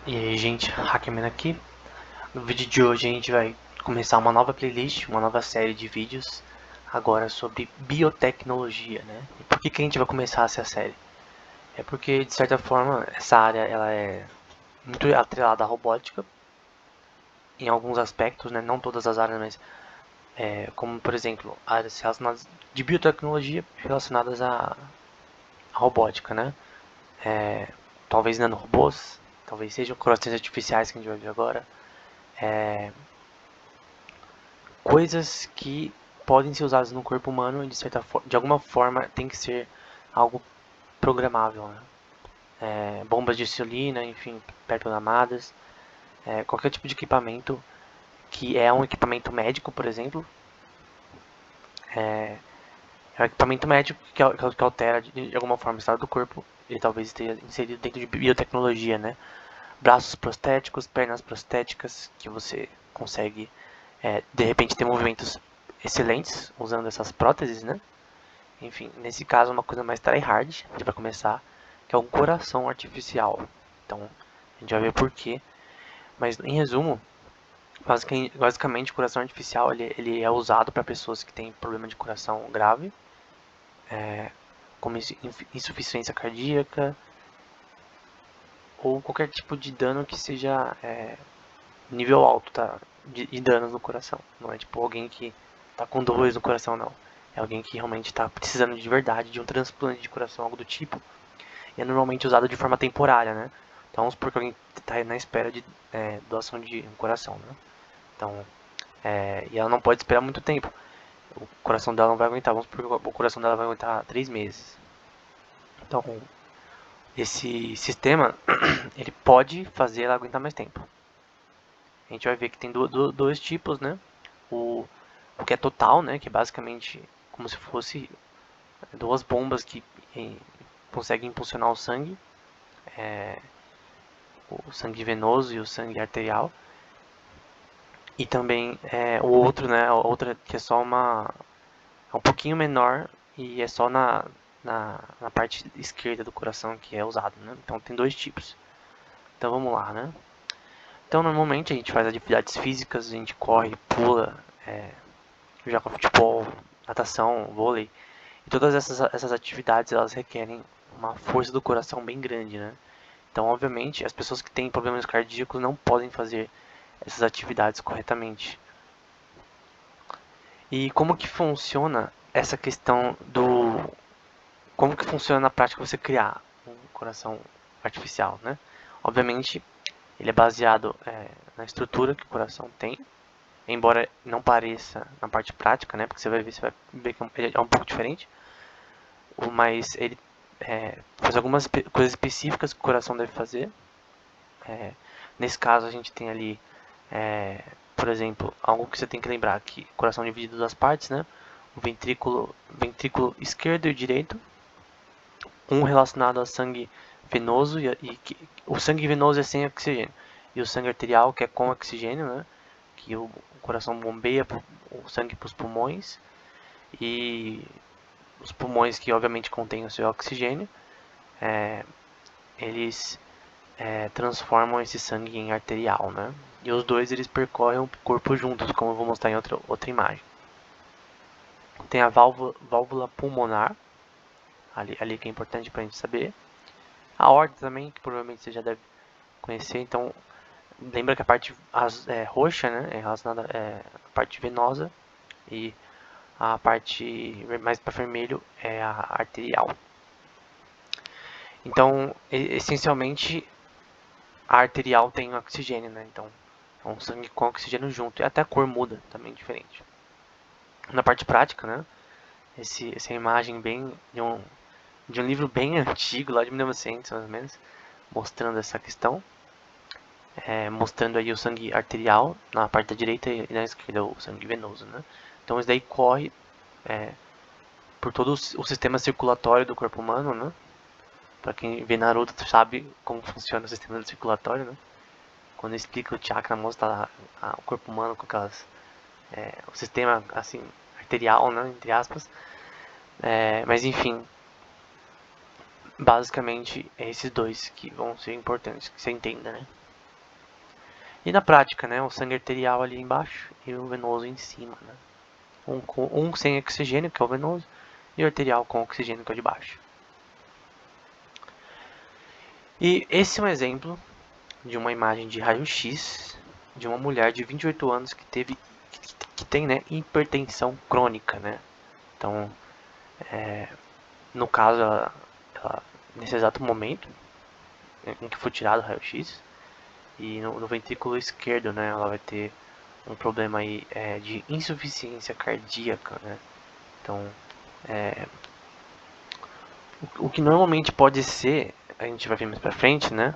E aí, gente, Hackman aqui. No vídeo de hoje a gente vai começar uma nova playlist, uma nova série de vídeos agora sobre biotecnologia, né? E por que a gente vai começar essa série? É porque, de certa forma, essa área ela é muito atrelada à robótica em alguns aspectos, né? Não todas as áreas, mas como, por exemplo, áreas relacionadas de biotecnologia relacionadas à robótica, né? Talvez nanorobôs, talvez sejam corações artificiais que a gente vai ver agora, coisas que podem ser usadas no corpo humano e de alguma forma tem que ser algo programável, né? Bombas de insulina, enfim, pertonamadas, qualquer tipo de equipamento que é um equipamento médico, por exemplo, é um equipamento médico que altera de alguma forma o estado do corpo, ele talvez esteja inserido dentro de biotecnologia, né? Braços prostéticos, pernas prostéticas, que você consegue de repente ter movimentos excelentes usando essas próteses, né? Enfim, nesse caso uma coisa mais tryhard, a gente vai começar, que é um coração artificial. Então, a gente vai ver por quê. Mas, em resumo, basicamente o coração artificial ele é usado para pessoas que têm problema de coração grave, como insuficiência cardíaca, ou qualquer tipo de dano que seja nível alto, tá? De danos no coração. Não é tipo alguém que tá com dores no coração, não. É alguém que realmente está precisando de verdade de um transplante de coração, algo do tipo. E é normalmente usado de forma temporária, né? Então vamos supor que alguém está na espera de doação de um coração, né? Então, e ela não pode esperar muito tempo. O coração dela não vai aguentar. Vamos supor que o coração dela vai aguentar 3 meses. Então, esse sistema, ele pode fazer ela aguentar mais tempo. A gente vai ver que tem dois tipos, né? O que é total, né? Que é basicamente como se fosse duas bombas que conseguem impulsionar o sangue, o sangue venoso e o sangue arterial. E também o outro, né? A outra que é só é um pouquinho menor e é só na parte esquerda do coração que é usado, né? Então tem dois tipos. Então vamos lá, né? Então normalmente a gente faz atividades físicas, a gente corre, pula, joga futebol, natação, vôlei. E todas essas atividades elas requerem uma força do coração bem grande, né? Então, obviamente, as pessoas que têm problemas cardíacos não podem fazer essas atividades corretamente. E como que funciona essa questão do... Como que funciona na prática você criar um coração artificial, né? Obviamente, ele é baseado na estrutura que o coração tem, embora não pareça na parte prática, né? Porque você vai ver que é um pouco diferente. Mas ele faz algumas coisas específicas que o coração deve fazer. Nesse caso, a gente tem ali, por exemplo, algo que você tem que lembrar, que o coração é dividido em duas partes, né? O ventrículo esquerdo e direito, um relacionado ao sangue venoso, o sangue venoso é sem oxigênio, e o sangue arterial, que é com oxigênio, né? Que o coração bombeia o sangue para os pulmões, e os pulmões que obviamente contêm o seu oxigênio, eles transformam esse sangue em arterial, né? E os dois eles percorrem o corpo juntos, como eu vou mostrar em outra imagem. Tem a válvula pulmonar, ali que é importante para a gente saber. A aorta também, que provavelmente você já deve conhecer. Então, lembra que a parte roxa, né, é relacionada à parte venosa e a parte mais para vermelho é a arterial. Então, essencialmente, a arterial tem oxigênio, né? Então, é um sangue com oxigênio junto. E até a cor muda, também diferente. Na parte prática, né? Essa imagem bem de um livro bem antigo, lá de 1900, mais ou menos, mostrando essa questão. Mostrando aí o sangue arterial na parte da direita e na esquerda o sangue venoso, né? Então isso daí corre por todo o sistema circulatório do corpo humano, né? Pra quem vê Naruto sabe como funciona o sistema circulatório, né? Quando explica o chakra, mostra o corpo humano com aquelas o sistema assim arterial, né, entre aspas. Mas enfim, basicamente é esses dois que vão ser importantes que você entenda, né? E na prática, né, o sangue arterial ali embaixo e o venoso em cima, né? Um sem oxigênio, que é o venoso, e o arterial com oxigênio, que é o de baixo. E esse é um exemplo de uma imagem de raio-x de uma mulher de 28 anos que tem, né, hipertensão crônica, né? Então, no caso, nesse exato momento em que foi tirado o raio-x, e no ventrículo esquerdo, né, ela vai ter um problema aí de insuficiência cardíaca, né? Então, o que normalmente pode ser, a gente vai ver mais pra frente, né,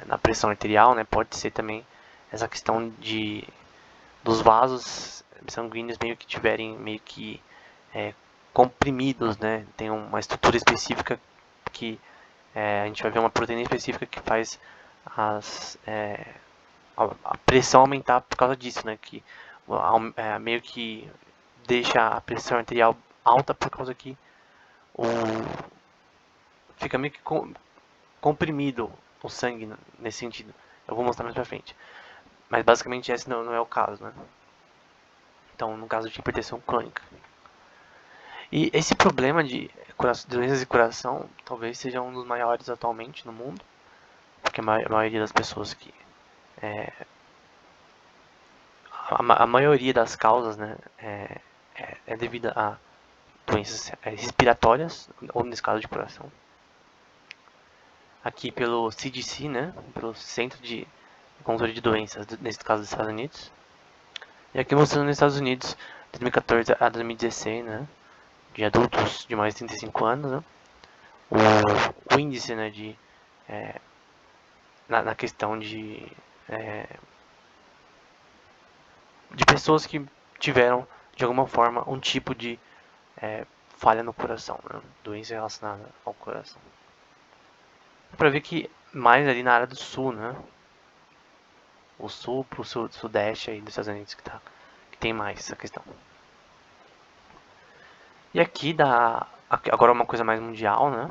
na pressão arterial, né, pode ser também essa questão dos vasos sanguíneos meio que tiverem meio que comprimidos, né? Tem uma estrutura específica que a gente vai ver uma proteína específica que faz a pressão aumentar por causa disso, né? Que meio que deixa a pressão arterial alta por causa que o, fica meio que comprimido o sangue nesse sentido. Eu vou mostrar mais pra frente. Mas basicamente esse não é o caso, né? Então, no caso de hipertensão crônica. E esse problema de doenças de coração talvez seja um dos maiores atualmente no mundo, porque a maioria das pessoas que a maioria das causas, né, é devido a doenças respiratórias ou nesse caso de coração. Aqui pelo CDC, né, pelo Centro de Controle de Doenças, nesse caso dos Estados Unidos. E aqui mostrando nos Estados Unidos, 2014 a 2016, né, de adultos de mais de 35 anos, né, o índice, né, na questão de pessoas que tiveram, de alguma forma, um tipo de falha no coração, né? Doença relacionada ao coração. Para ver que mais ali na área do sul, né? O sul pro sudeste aí dos Estados Unidos que tem mais essa questão. E aqui agora uma coisa mais mundial, né?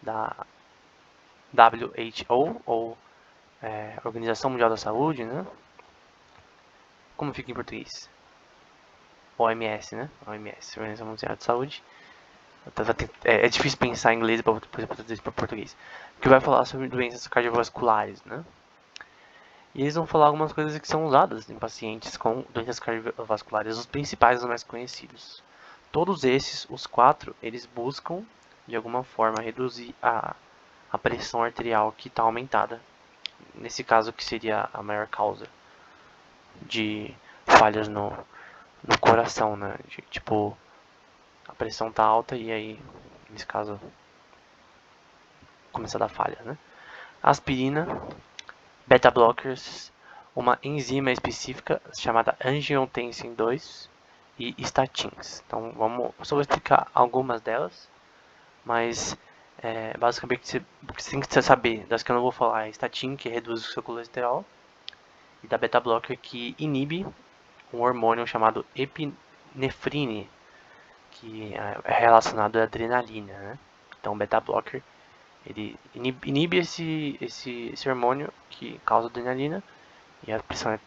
Da WHO, ou Organização Mundial da Saúde, né? Como fica em português? OMS, né? OMS, Organização Mundial da Saúde. É difícil pensar em inglês para português. Que vai falar sobre doenças cardiovasculares, né? E eles vão falar algumas coisas que são usadas em pacientes com doenças cardiovasculares, os principais, os mais conhecidos. Todos esses, os quatro, eles buscam de alguma forma reduzir a pressão arterial que está aumentada. Nesse caso, que seria a maior causa de falhas no coração, né? Tipo, a pressão tá alta e aí, nesse caso, começa a dar falha, né? Aspirina, beta blockers, uma enzima específica chamada angiotensin 2 e statins. Então, só vou explicar algumas delas, mas basicamente o que você tem que saber das que eu não vou falar é statin, que reduz o seu colesterol, e da beta blocker, que inibe um hormônio chamado epinefrine, que é relacionado à adrenalina, né? Então, beta blocker ele inibe esse hormônio que causa adrenalina e a pressão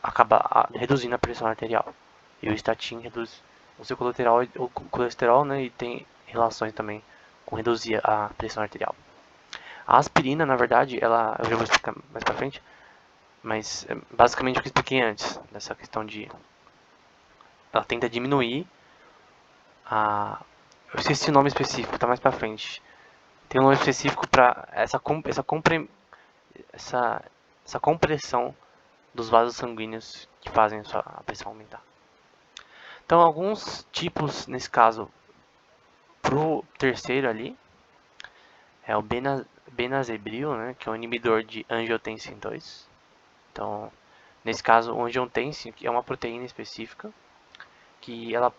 acaba reduzindo a pressão arterial. E o statin reduz o seu colesterol, né, e tem relações também com reduzir a pressão arterial. A aspirina, na verdade, eu já vou explicar mais pra frente, mas basicamente o que eu expliquei antes, dessa questão ela tenta diminuir eu esqueci o nome específico, tá mais pra frente. Tem um nome específico para essa compressão dos vasos sanguíneos que fazem a pressão aumentar. Então, alguns tipos, nesse caso, pro terceiro ali, é o benazebril, né, que é um inibidor de angiotensin 2. Então, nesse caso, o angiotensin é uma proteína específica que ela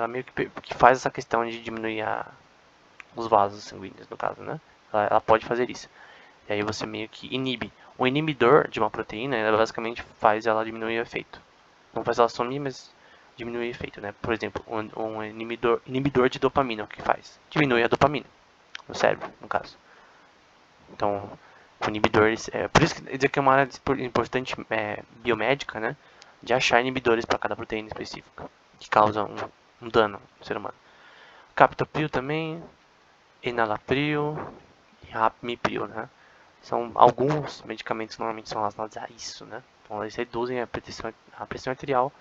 meio que faz essa questão de diminuir os vasos sanguíneos, no caso, né? Ela pode fazer isso. E aí você meio que inibe. O inibidor de uma proteína, ela basicamente faz ela diminuir o efeito. Não faz ela sumir, mas diminui o efeito, né? Por exemplo, um inibidor de dopamina, o que faz? Diminui a dopamina no cérebro, no caso. Então, com inibidores. Por isso que dizer que é uma área importante biomédica, né? De achar inibidores para cada proteína específica que causa um dano no ser humano. Captopril também, enalapril e rapamypril, né? São alguns medicamentos que normalmente são relacionados a isso, né? Então eles reduzem a pressão arterial,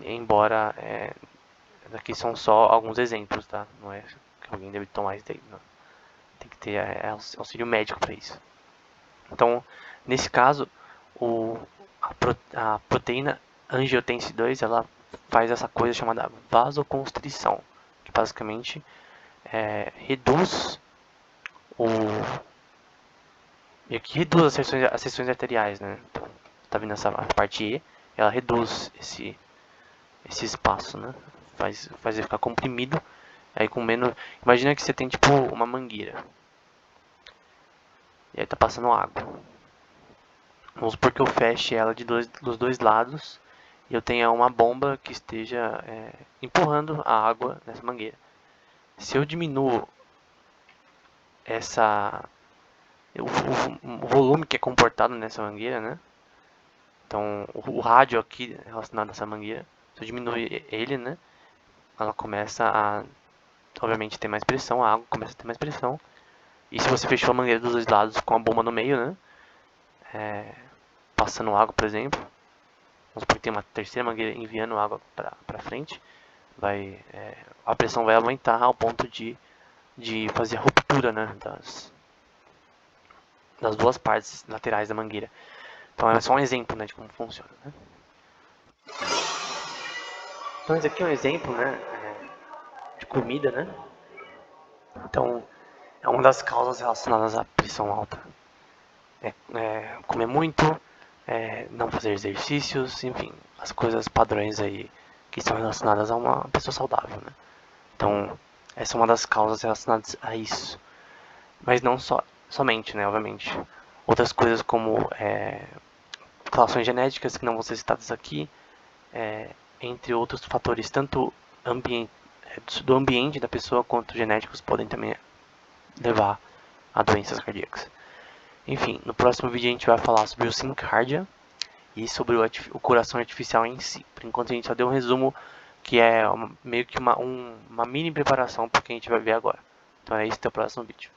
embora aqui são só alguns exemplos, tá? Não é que alguém deve tomar isso daí, não. Tem que ter auxílio médico para isso. Então, nesse caso, a proteína angiotensin 2 ela faz essa coisa chamada vasoconstrição, que basicamente reduz as seções arteriais, né? Então, tá vendo essa parte E? Ela reduz esse espaço, né? Faz ele ficar comprimido. Aí com menos. Imagina que você tem tipo uma mangueira. E aí tá passando água. Vamos supor que eu feche ela dos dois lados e eu tenha uma bomba que esteja empurrando a água nessa mangueira. Se eu diminuo o volume que é comportado nessa mangueira, né? Então o rádio aqui relacionado a essa mangueira, se eu diminuir ele, né? Ela começa a, obviamente, ter mais pressão, a água começa a ter mais pressão. E se você fechou a mangueira dos dois lados com a bomba no meio, né? Passando água, por exemplo, vamos supor que tem uma terceira mangueira enviando água para frente, a pressão vai aumentar ao ponto de fazer a ruptura, né, das duas partes laterais da mangueira. Então é só um exemplo, né, de como funciona, né? Então esse aqui é um exemplo, né, de comida, né? Então é uma das causas relacionadas à pressão alta. Comer muito, não fazer exercícios, enfim, as coisas padrões aí que são relacionadas a uma pessoa saudável, né? Então, essa é uma das causas relacionadas a isso. Mas não somente, né, obviamente. Outras coisas como relações genéticas que não vão ser citadas aqui, entre outros fatores, tanto do ambiente da pessoa quanto genéticos podem também levar a doenças cardíacas. Enfim, no próximo vídeo a gente vai falar sobre o SynCardia e sobre o coração artificial em si. Por enquanto a gente só deu um resumo que é meio que uma mini preparação para o que a gente vai ver agora. Então é isso, até o próximo vídeo.